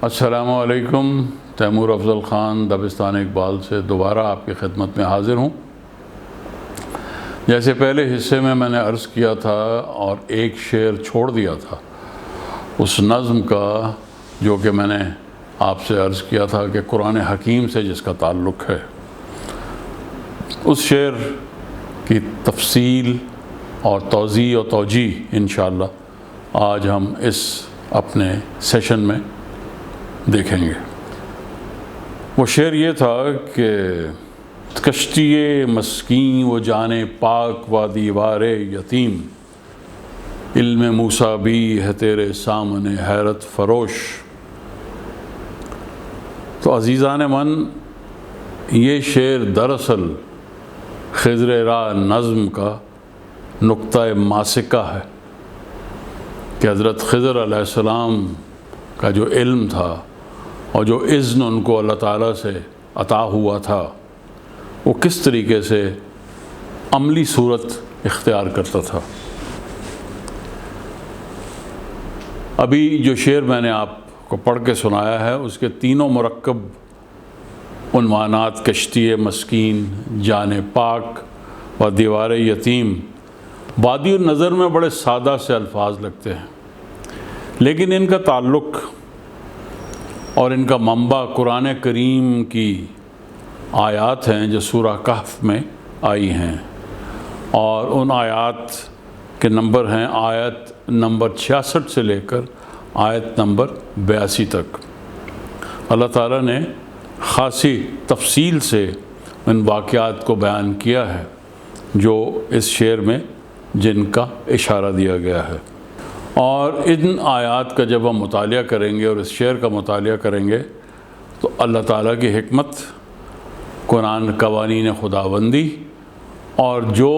السلام علیکم۔ تیمور افضل خان دبستان اقبال سے دوبارہ آپ کی خدمت میں حاضر ہوں۔ جیسے پہلے حصے میں نے عرض کیا تھا اور ایک شعر چھوڑ دیا تھا اس نظم کا، جو کہ میں نے آپ سے عرض کیا تھا کہ قرآن حکیم سے جس کا تعلق ہے، اس شعر کی تفصیل اور توضیح و توجیہ انشاءاللہ آج ہم اس اپنے سیشن میں دیکھیں گے۔ وہ شعر یہ تھا کہ کشتی مسکین و جان پاک و دیوار یتیم، علم موسیٰ بھی ہے تیرے سامنے حیرت فروش۔ تو عزیزان من، یہ شعر دراصل خضر راہ نظم کا نقطہ ماسکہ ہے کہ حضرت خضر علیہ السلام کا جو علم تھا اور جو اذن ان کو اللہ تعالیٰ سے عطا ہوا تھا، وہ کس طریقے سے عملی صورت اختیار کرتا تھا۔ ابھی جو شعر میں نے آپ کو پڑھ کے سنایا ہے، اس کے تینوں مرکب عنوانات کشتی مسکین، جان پاک و دیوار یتیم بادی النظر میں بڑے سادہ سے الفاظ لگتے ہیں، لیکن ان کا تعلق اور ان کا منبع قرآن کریم کی آیات ہیں جو سورہ کہف میں آئی ہیں، اور ان آیات کے نمبر ہیں آیت نمبر 66 سے لے کر آیت نمبر 82 تک۔ اللہ تعالیٰ نے خاصی تفصیل سے ان واقعات کو بیان کیا ہے جو اس شعر میں جن کا اشارہ دیا گیا ہے، اور ان آیات کا جب ہم مطالعہ کریں گے اور اس شعر کا مطالعہ کریں گے تو اللہ تعالیٰ کی حکمت، قرآن قوانین خداوندی، اور جو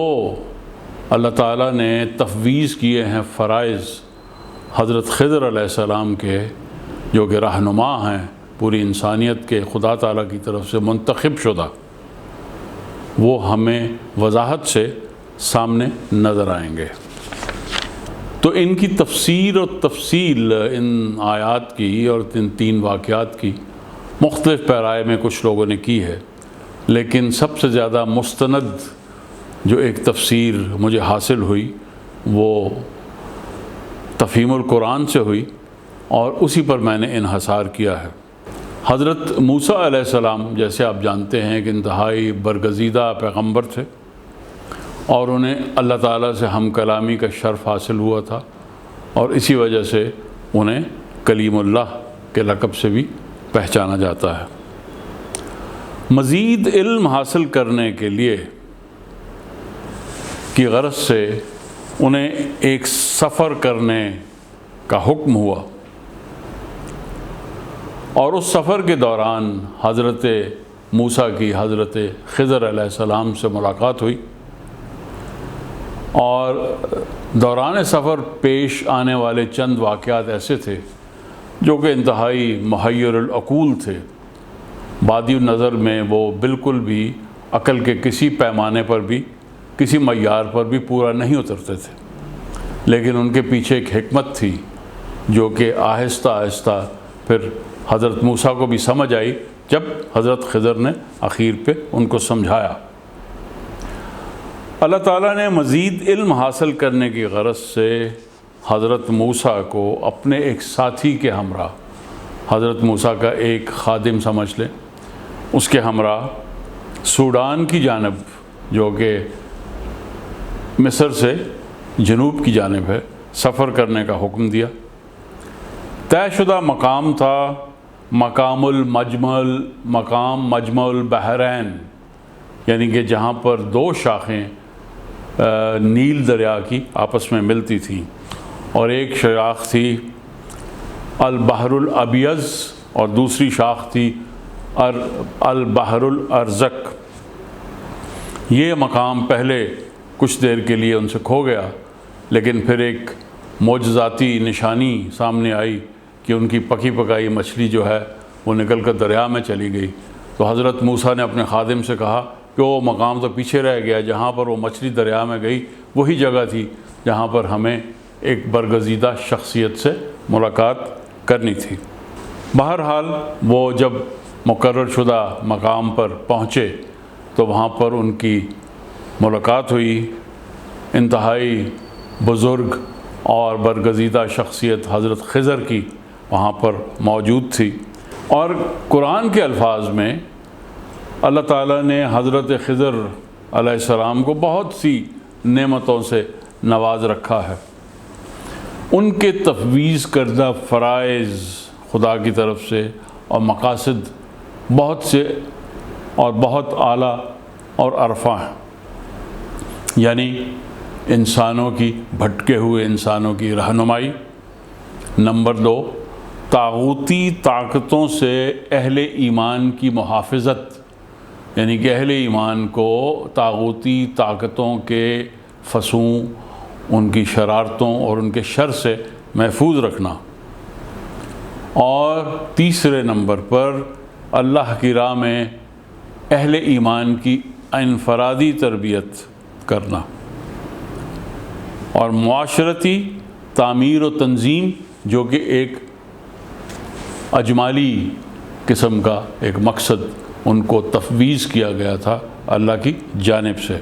اللہ تعالیٰ نے تفویض کیے ہیں فرائض حضرت خضر علیہ السلام کے، جو کہ رہنما ہیں پوری انسانیت کے، خدا تعالیٰ کی طرف سے منتخب شدہ، وہ ہمیں وضاحت سے سامنے نظر آئیں گے۔ تو ان کی تفسیر و تفصیل ان آیات کی اور ان تین واقعات کی مختلف پیرائے میں کچھ لوگوں نے کی ہے، لیکن سب سے زیادہ مستند جو ایک تفسیر مجھے حاصل ہوئی وہ تفہیم القرآن سے ہوئی، اور اسی پر میں نے انحصار کیا ہے۔ حضرت موسیٰ علیہ السلام، جیسے آپ جانتے ہیں کہ انتہائی برگزیدہ پیغمبر تھے، اور انہیں اللہ تعالیٰ سے ہم کلامی کا شرف حاصل ہوا تھا، اور اسی وجہ سے انہیں کلیم اللہ کے لقب سے بھی پہچانا جاتا ہے۔ مزید علم حاصل کرنے کے لیے کی غرض سے انہیں ایک سفر کرنے کا حکم ہوا، اور اس سفر کے دوران حضرت موسیٰ کی حضرت خضر علیہ السلام سے ملاقات ہوئی، اور دوران سفر پیش آنے والے چند واقعات ایسے تھے جو کہ انتہائی محیر العقول تھے، بادی النظر میں وہ بالکل بھی عقل کے کسی پیمانے پر بھی، کسی معیار پر بھی پورا نہیں اترتے تھے، لیکن ان کے پیچھے ایک حکمت تھی جو کہ آہستہ آہستہ پھر حضرت موسیٰ کو بھی سمجھ آئی جب حضرت خضر نے اخیر پہ ان کو سمجھایا۔ اللہ تعالیٰ نے مزید علم حاصل کرنے کی غرض سے حضرت موسیٰ کو اپنے ایک ساتھی کے ہمراہ، حضرت موسیٰ کا ایک خادم سمجھ لیں، اس کے ہمراہ سوڈان کی جانب، جو کہ مصر سے جنوب کی جانب ہے، سفر کرنے کا حکم دیا۔ طے شدہ مقام تھا مقام مجمع البحرین، یعنی کہ جہاں پر دو شاخیں نیل دریا کی آپس میں ملتی تھیں، اور ایک شاخ تھی البحر الابیض اور دوسری شاخ تھی البحر الارزق۔ یہ مقام پہلے کچھ دیر کے لیے ان سے کھو گیا، لیکن پھر ایک معجزاتی نشانی سامنے آئی کہ ان کی پکی پکائی مچھلی جو ہے وہ نکل کر دریا میں چلی گئی۔ تو حضرت موسیٰ نے اپنے خادم سے کہا کہ وہ مقام تو پیچھے رہ گیا، جہاں پر وہ مچھلی دریا میں گئی وہی جگہ تھی جہاں پر ہمیں ایک برگزیدہ شخصیت سے ملاقات کرنی تھی۔ بہرحال وہ جب مقرر شدہ مقام پر پہنچے تو وہاں پر ان کی ملاقات ہوئی۔ انتہائی بزرگ اور برگزیدہ شخصیت حضرت خضر کی وہاں پر موجود تھی، اور قرآن کے الفاظ میں اللہ تعالیٰ نے حضرت خضر علیہ السلام کو بہت سی نعمتوں سے نواز رکھا ہے۔ ان کے تفویض کردہ فرائض خدا کی طرف سے اور مقاصد بہت سے اور بہت اعلیٰ اور عرفاں ہیں، یعنی انسانوں کی، بھٹکے ہوئے انسانوں کی رہنمائی۔ نمبر 2، طاغوتی طاقتوں سے اہل ایمان کی محافظت، یعنی کہ اہل ایمان کو طاغوتی طاقتوں کے فسوں، ان کی شرارتوں اور ان کے شر سے محفوظ رکھنا۔ اور تیسرے نمبر پر اللہ کی راہ میں اہل ایمان کی انفرادی تربیت کرنا، اور معاشرتی تعمیر و تنظیم، جو کہ ایک اجمالی قسم کا ایک مقصد ان کو تفویض کیا گیا تھا اللہ کی جانب سے۔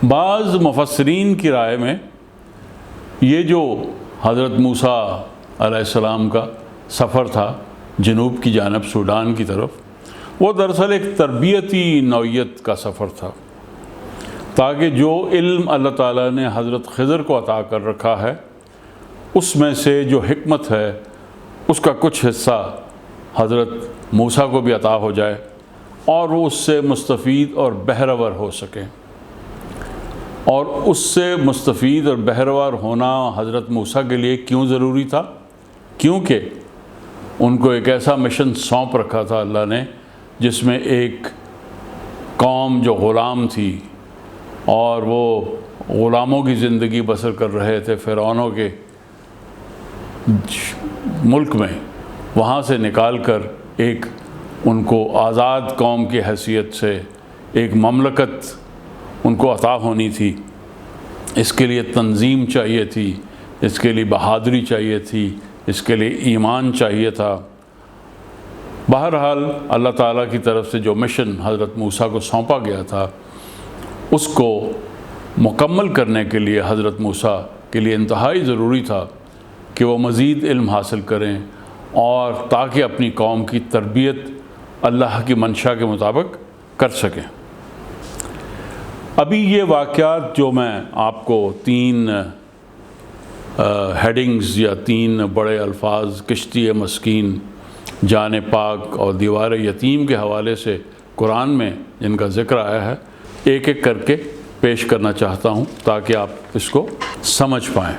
بعض مفسرین کی رائے میں یہ جو حضرت موسیٰ علیہ السلام کا سفر تھا جنوب کی جانب سوڈان کی طرف، وہ دراصل ایک تربیتی نوعیت کا سفر تھا، تاکہ جو علم اللہ تعالیٰ نے حضرت خضر کو عطا کر رکھا ہے اس میں سے جو حکمت ہے اس کا کچھ حصہ حضرت موسیٰ کو بھی عطا ہو جائے اور وہ اس سے مستفید اور بہرور ہو سکیں۔ اور اس سے مستفید اور بہرور ہونا حضرت موسیٰ کے لیے کیوں ضروری تھا؟ کیونکہ ان کو ایک ایسا مشن سونپ رکھا تھا اللہ نے جس میں ایک قوم جو غلام تھی اور وہ غلاموں کی زندگی بسر کر رہے تھے فرعونوں کے ملک میں، وہاں سے نکال کر ایک ان کو آزاد قوم کی حیثیت سے ایک مملکت ان کو عطا ہونی تھی۔ اس کے لیے تنظیم چاہیے تھی، اس کے لیے بہادری چاہیے تھی، اس کے لیے ایمان چاہیے تھا۔ بہرحال اللہ تعالیٰ کی طرف سے جو مشن حضرت موسیٰ کو سونپا گیا تھا اس کو مکمل کرنے کے لیے حضرت موسیٰ کے لیے انتہائی ضروری تھا کہ وہ مزید علم حاصل کریں، اور تاکہ اپنی قوم کی تربیت اللہ کی منشا کے مطابق کر سکیں۔ ابھی یہ واقعات جو میں آپ کو 3 ہیڈنگز یا 3 بڑے الفاظ کشتی مسکین، جان پاک اور دیوار یتیم کے حوالے سے قرآن میں جن کا ذکر آیا ہے، ایک ایک کر کے پیش کرنا چاہتا ہوں تاکہ آپ اس کو سمجھ پائیں۔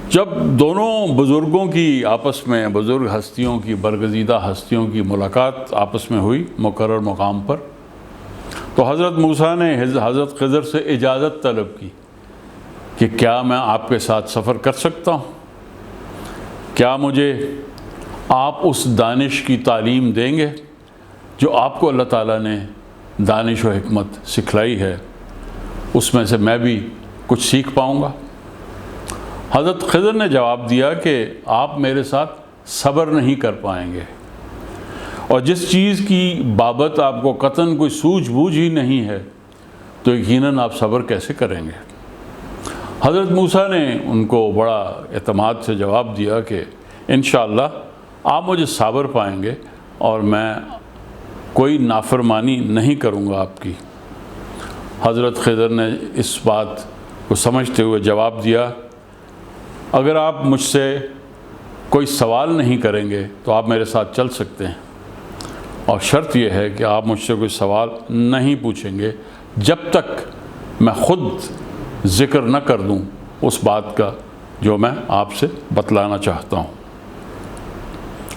جب دونوں بزرگوں کی آپس میں، بزرگ ہستیوں کی، برگزیدہ ہستیوں کی ملاقات آپس میں ہوئی مقرر مقام پر، تو حضرت موسیٰ نے حضرت خضر سے اجازت طلب کی کہ کیا میں آپ کے ساتھ سفر کر سکتا ہوں؟ کیا مجھے آپ اس دانش کی تعلیم دیں گے جو آپ کو اللہ تعالیٰ نے دانش و حکمت سکھلائی ہے، اس میں سے میں بھی کچھ سیکھ پاؤں گا؟ حضرت خضر نے جواب دیا کہ آپ میرے ساتھ صبر نہیں کر پائیں گے، اور جس چیز کی بابت آپ کو قطعاً کوئی سوجھ بوجھ ہی نہیں ہے تو یقیناً آپ صبر کیسے کریں گے؟ حضرت موسیٰ نے ان کو بڑا اعتماد سے جواب دیا کہ انشاءاللہ آپ مجھے صابر پائیں گے اور میں کوئی نافرمانی نہیں کروں گا آپ کی۔ حضرت خضر نے اس بات کو سمجھتے ہوئے جواب دیا، اگر آپ مجھ سے کوئی سوال نہیں کریں گے تو آپ میرے ساتھ چل سکتے ہیں، اور شرط یہ ہے کہ آپ مجھ سے کوئی سوال نہیں پوچھیں گے جب تک میں خود ذکر نہ کر دوں اس بات کا جو میں آپ سے بتلانا چاہتا ہوں۔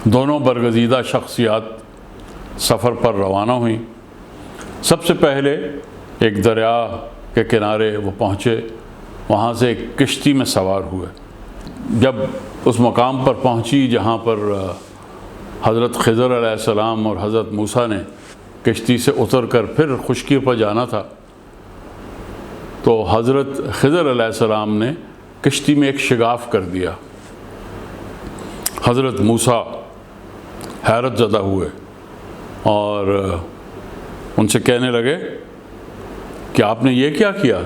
دونوں برگزیدہ شخصیات سفر پر روانہ ہوئیں۔ سب سے پہلے ایک دریا کے کنارے وہ پہنچے، وہاں سے ایک کشتی میں سوار ہوئے۔ جب اس مقام پر پہنچی جہاں پر حضرت خضر علیہ السلام اور حضرت موسیٰ نے کشتی سے اتر کر پھر خشکی پر جانا تھا، تو حضرت خضر علیہ السلام نے کشتی میں ایک شگاف کر دیا۔ حضرت موسیٰ حیرت زدہ ہوئے اور ان سے کہنے لگے کہ آپ نے یہ کیا کیا؟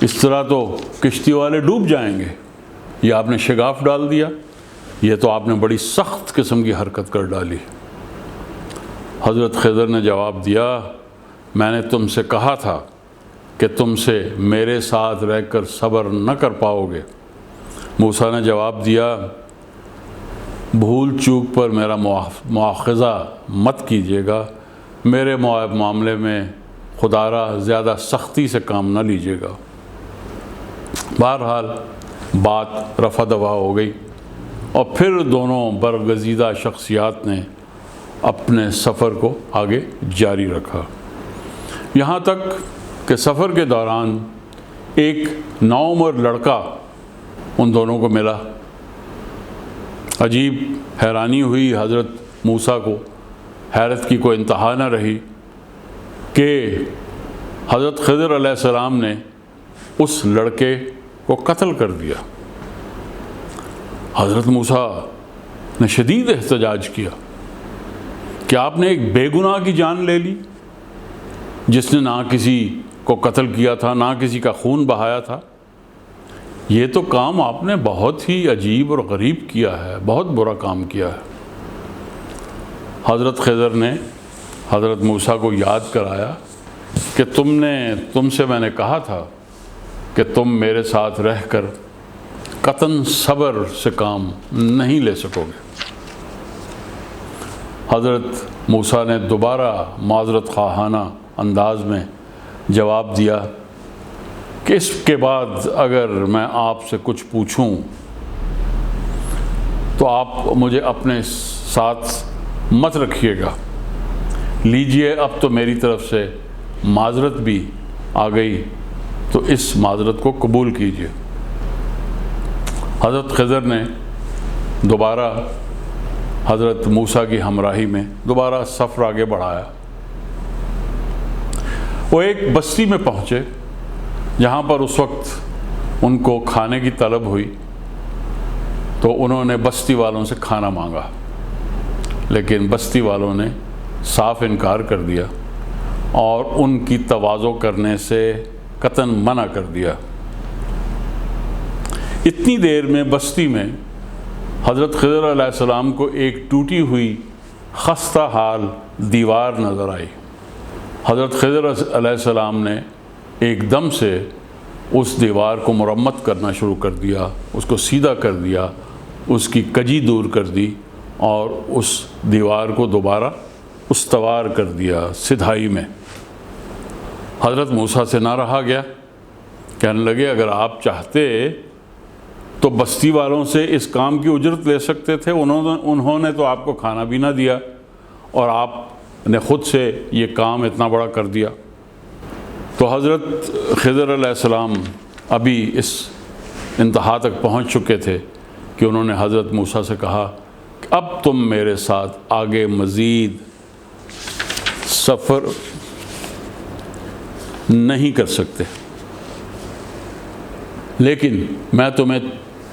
اس طرح تو کشتی والے ڈوب جائیں گے، یہ آپ نے شگاف ڈال دیا، یہ تو آپ نے بڑی سخت قسم کی حرکت کر ڈالی۔ حضرت خضر نے جواب دیا، میں نے تم سے کہا تھا کہ تم سے میرے ساتھ رہ کر صبر نہ کر پاؤ گے۔ موسیٰ نے جواب دیا، بھول چوک پر میرا مواخذہ مت کیجیے گا، میرے معاملے میں خدا را زیادہ سختی سے کام نہ لیجیے گا۔ بہرحال بات رفع دفع ہو گئی اور پھر دونوں برگزیدہ شخصیات نے اپنے سفر کو آگے جاری رکھا، یہاں تک کہ سفر کے دوران ایک نوعمر لڑکا ان دونوں کو ملا۔ عجیب حیرانی ہوئی حضرت موسیٰ کو، حیرت کی کوئی انتہا نہ رہی کہ حضرت خضر علیہ السلام نے اس لڑکے کو قتل کر دیا۔ حضرت موسیٰ نے شدید احتجاج کیا کہ آپ نے ایک بے گناہ کی جان لے لی، جس نے نہ کسی کو قتل کیا تھا، نہ کسی کا خون بہایا تھا، یہ تو کام آپ نے بہت ہی عجیب اور غریب کیا ہے، بہت برا کام کیا ہے۔ حضرت خضر نے حضرت موسیٰ کو یاد کرایا کہ تم سے میں نے کہا تھا کہ تم میرے ساتھ رہ کر قطعاً صبر سے کام نہیں لے سکو گے۔ حضرت موسیٰ نے دوبارہ معذرت خواہانہ انداز میں جواب دیا کہ اس کے بعد اگر میں آپ سے کچھ پوچھوں تو آپ مجھے اپنے ساتھ مت رکھیے گا، لیجئے اب تو میری طرف سے معذرت بھی آ گئی تو اس معذرت کو قبول کیجئے۔ حضرت خضر نے دوبارہ حضرت موسیٰ کی ہمراہی میں دوبارہ سفر آگے بڑھایا۔ وہ ایک بستی میں پہنچے جہاں پر اس وقت ان کو کھانے کی طلب ہوئی، تو انہوں نے بستی والوں سے کھانا مانگا، لیکن بستی والوں نے صاف انکار کر دیا اور ان کی تواضع کرنے سے قطعاً منع کر دیا۔ اتنی دیر میں بستی میں حضرت خضر علیہ السلام کو ایک ٹوٹی ہوئی خستہ حال دیوار نظر آئی۔ حضرت خضر علیہ السلام نے ایک دم سے اس دیوار کو مرمت کرنا شروع کر دیا، اس کو سیدھا کر دیا، اس کی کجی دور کر دی اور اس دیوار کو دوبارہ استوار کر دیا سدھائی میں۔ حضرت موسیٰ سے نہ رہا گیا، کہنے لگے اگر آپ چاہتے تو بستی والوں سے اس کام کی اجرت لے سکتے تھے، انہوں نے تو آپ کو کھانا بھی نہ دیا اور آپ نے خود سے یہ کام اتنا بڑا کر دیا۔ تو حضرت خضر علیہ السلام ابھی اس انتہا تک پہنچ چکے تھے کہ انہوں نے حضرت موسیٰ سے کہا کہ اب تم میرے ساتھ آگے مزید سفر نہیں کر سکتے، لیکن میں تمہیں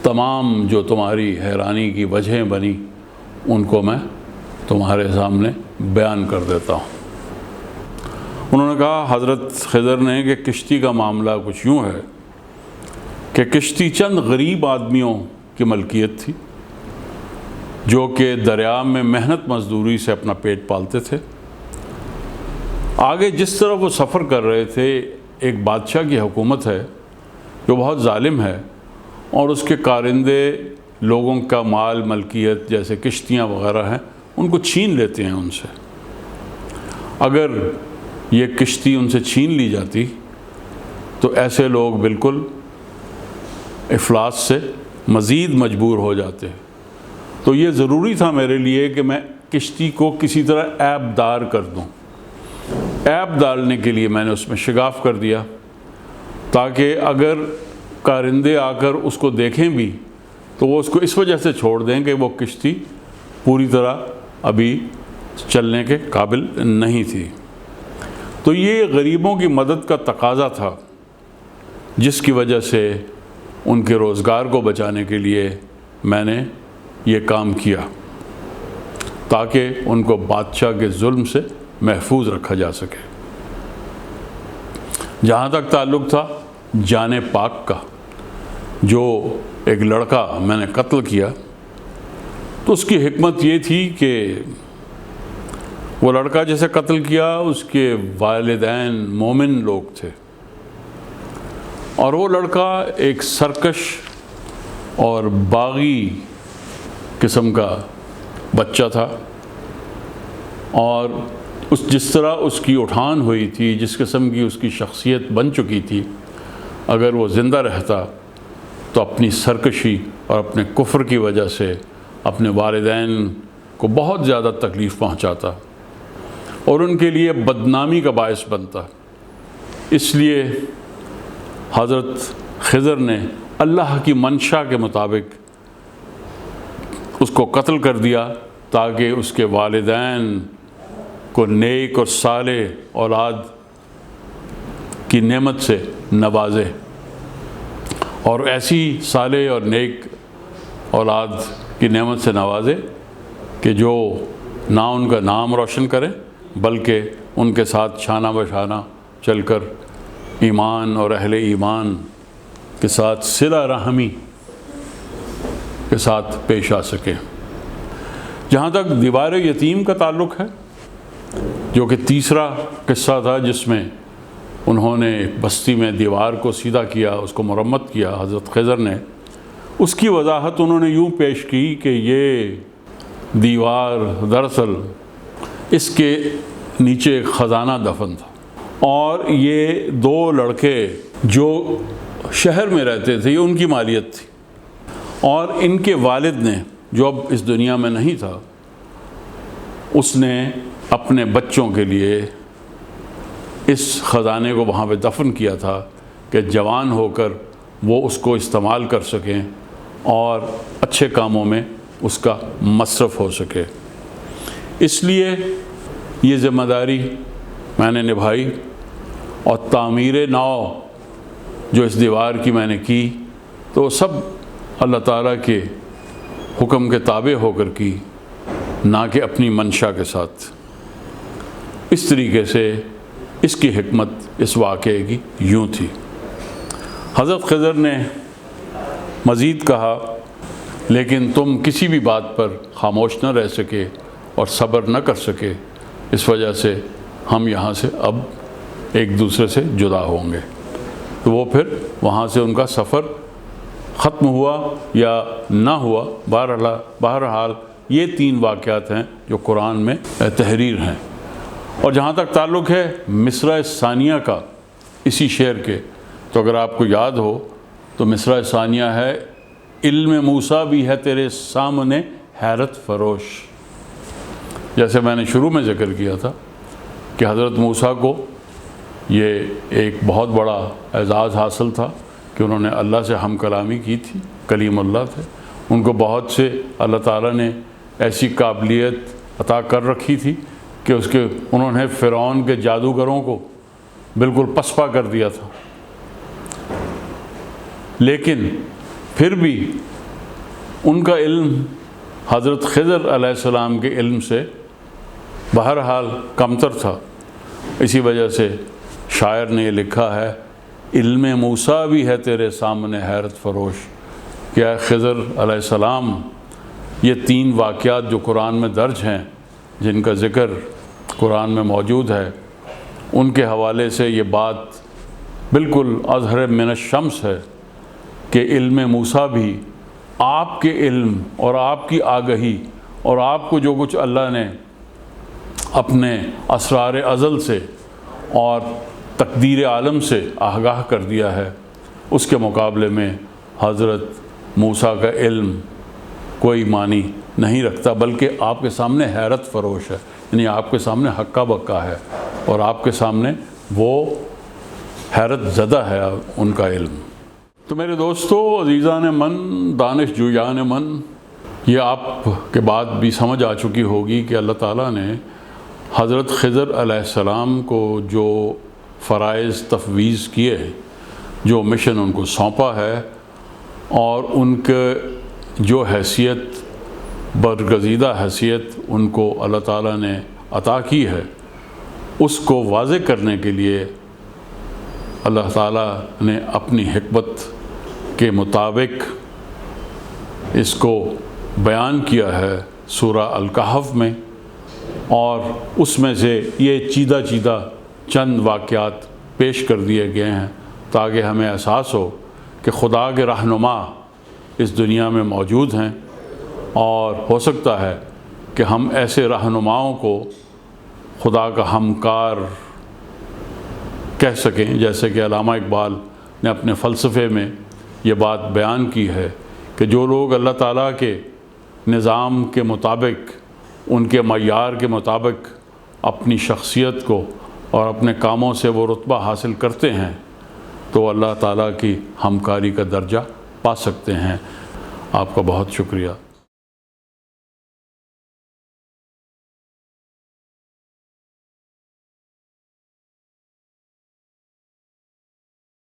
تمام جو تمہاری حیرانی کی وجہیں بنی ان کو میں تمہارے سامنے بیان کر دیتا ہوں۔ انہوں نے کہا حضرت خضر نے کہ کشتی کا معاملہ کچھ یوں ہے کہ کشتی چند غریب آدمیوں کی ملکیت تھی جو کہ دریا میں محنت مزدوری سے اپنا پیٹ پالتے تھے۔ آگے جس طرح وہ سفر کر رہے تھے، ایک بادشاہ کی حکومت ہے جو بہت ظالم ہے اور اس کے کارندے لوگوں کا مال ملکیت جیسے کشتیاں وغیرہ ہیں ان کو چھین لیتے ہیں ان سے۔ اگر یہ کشتی ان سے چھین لی جاتی تو ایسے لوگ بالکل افلاس سے مزید مجبور ہو جاتے۔ تو یہ ضروری تھا میرے لیے کہ میں کشتی کو کسی طرح عیب دار کر دوں۔ عیب ڈالنے کے لیے میں نے اس میں شگاف کر دیا تاکہ اگر کارندے آ کر اس کو دیکھیں بھی تو وہ اس کو اس وجہ سے چھوڑ دیں کہ وہ کشتی پوری طرح ابھی چلنے کے قابل نہیں تھی۔ تو یہ غریبوں کی مدد کا تقاضا تھا جس کی وجہ سے ان کے روزگار کو بچانے کے لیے میں نے یہ کام کیا۔ تاکہ ان کو بادشاہ کے ظلم سے محفوظ رکھا جا سکے۔ جہاں تک تعلق تھا جان پاک کا، جو ایک لڑکا میں نے قتل کیا، تو اس کی حکمت یہ تھی کہ وہ لڑکا جسے قتل کیا اس کے والدین مومن لوگ تھے، اور وہ لڑکا ایک سرکش اور باغی قسم کا بچہ تھا، اور جس طرح اس کی اٹھان ہوئی تھی، جس قسم کی اس کی شخصیت بن چکی تھی، اگر وہ زندہ رہتا تو اپنی سرکشی اور اپنے کفر کی وجہ سے اپنے والدین کو بہت زیادہ تکلیف پہنچاتا اور ان کے لیے بدنامی کا باعث بنتا۔ اس لیے حضرت خضر نے اللہ کی منشا کے مطابق اس کو قتل کر دیا تاکہ اس کے والدین کو نیک اور صالح اولاد کی نعمت سے نوازے، اور ایسی صالح اور نیک اولاد کی نعمت سے نوازے کہ جو نہ ان کا نام روشن کرے بلکہ ان کے ساتھ شانہ بشانہ چل کر ایمان اور اہل ایمان کے ساتھ صلہ رحمی کے ساتھ پیش آ سکے۔ جہاں تک دیوار یتیم کا تعلق ہے، جو کہ تیسرا قصہ تھا جس میں انہوں نے بستی میں دیوار کو سیدھا کیا، اس کو مرمت کیا حضرت خضر نے، اس کی وضاحت انہوں نے یوں پیش کی کہ یہ دیوار دراصل اس کے نیچے ایک خزانہ دفن تھا، اور یہ دو لڑکے جو شہر میں رہتے تھے یہ ان کی مالیت تھی، اور ان کے والد نے جو اب اس دنیا میں نہیں تھا، اس نے اپنے بچوں کے لیے اس خزانے کو وہاں پہ دفن کیا تھا کہ جوان ہو کر وہ اس کو استعمال کر سکیں اور اچھے کاموں میں اس کا مصرف ہو سکے۔ اس لیے یہ ذمہ داری میں نے نبھائی، اور تعمیر نو جو اس دیوار کی میں نے کی تو سب اللہ تعالیٰ کے حکم کے تابع ہو کر کی، نہ کہ اپنی منشا کے ساتھ۔ اس طریقے سے اس کی حکمت اس واقعے کی یوں تھی۔ حضرت خضر نے مزید کہا، لیکن تم کسی بھی بات پر خاموش نہ رہ سکے اور صبر نہ کر سکے، اس وجہ سے ہم یہاں سے اب ایک دوسرے سے جدا ہوں گے۔ تو وہ پھر وہاں سے ان کا سفر ختم ہوا یا نہ ہوا، بہرحال یہ تین واقعات ہیں جو قرآن میں تحریر ہیں۔ اور جہاں تک تعلق ہے مصرع ثانیہ کا اسی شعر کے، تو اگر آپ کو یاد ہو تو مصرع ثانیہ ہے، علم موسیٰ بھی ہے تیرے سامنے حیرت فروش۔ جیسے میں نے شروع میں ذکر کیا تھا کہ حضرت موسیٰ کو یہ ایک بہت بڑا اعزاز حاصل تھا کہ انہوں نے اللہ سے ہم کلامی کی تھی، کلیم اللہ تھے، ان کو بہت سے اللہ تعالیٰ نے ایسی قابلیت عطا کر رکھی تھی کہ انہوں نے فرعون کے جادوگروں کو بالکل پسپا کر دیا تھا، لیکن پھر بھی ان کا علم حضرت خضر علیہ السلام کے علم سے بہرحال کمتر تھا۔ اسی وجہ سے شاعر نے یہ لکھا ہے، علم موسیٰ بھی ہے تیرے سامنے حیرت فروش، کہ اے خضر علیہ السلام، یہ تین واقعات جو قرآن میں درج ہیں، جن کا ذکر قرآن میں موجود ہے، ان کے حوالے سے یہ بات بالکل اظہر من الشمس ہے کہ علم موسیٰ بھی آپ کے علم اور آپ کی آگہی اور آپ کو جو کچھ اللہ نے اپنے اسرار ازل سے اور تقدیر عالم سے آگاہ کر دیا ہے، اس کے مقابلے میں حضرت موسیٰ کا علم کوئی معنی نہیں رکھتا، بلکہ آپ کے سامنے حیرت فروش ہے، یعنی آپ کے سامنے حقہ بکا ہے، اور آپ کے سامنے وہ حیرت زدہ ہے ان کا علم۔ تو میرے دوستو، عزیزان من، دانش جویان من، یہ آپ کے بعد بھی سمجھ آ چکی ہوگی کہ اللہ تعالیٰ نے حضرت خضر علیہ السلام کو جو فرائض تفویض کیے، جو مشن ان کو سونپا ہے، اور ان کے جو حیثیت برگزیدہ حیثیت ان کو اللہ تعالیٰ نے عطا کی ہے، اس کو واضح کرنے کے لیے اللہ تعالیٰ نے اپنی حکمت کے مطابق اس کو بیان کیا ہے سورہ الکہف میں، اور اس میں سے یہ چیدہ چند واقعات پیش کر دیے گئے ہیں تاکہ ہمیں احساس ہو کہ خدا کے رہنما اس دنیا میں موجود ہیں، اور ہو سکتا ہے کہ ہم ایسے رہنماؤں کو خدا کا ہمکار کہہ سکیں، جیسے کہ علامہ اقبال نے اپنے فلسفے میں یہ بات بیان کی ہے کہ جو لوگ اللہ تعالیٰ کے نظام کے مطابق، ان کے معیار کے مطابق اپنی شخصیت کو اور اپنے کاموں سے وہ رتبہ حاصل کرتے ہیں تو اللہ تعالیٰ کی ہمکاری کا درجہ پا سکتے ہیں۔ آپ کا بہت شکریہ۔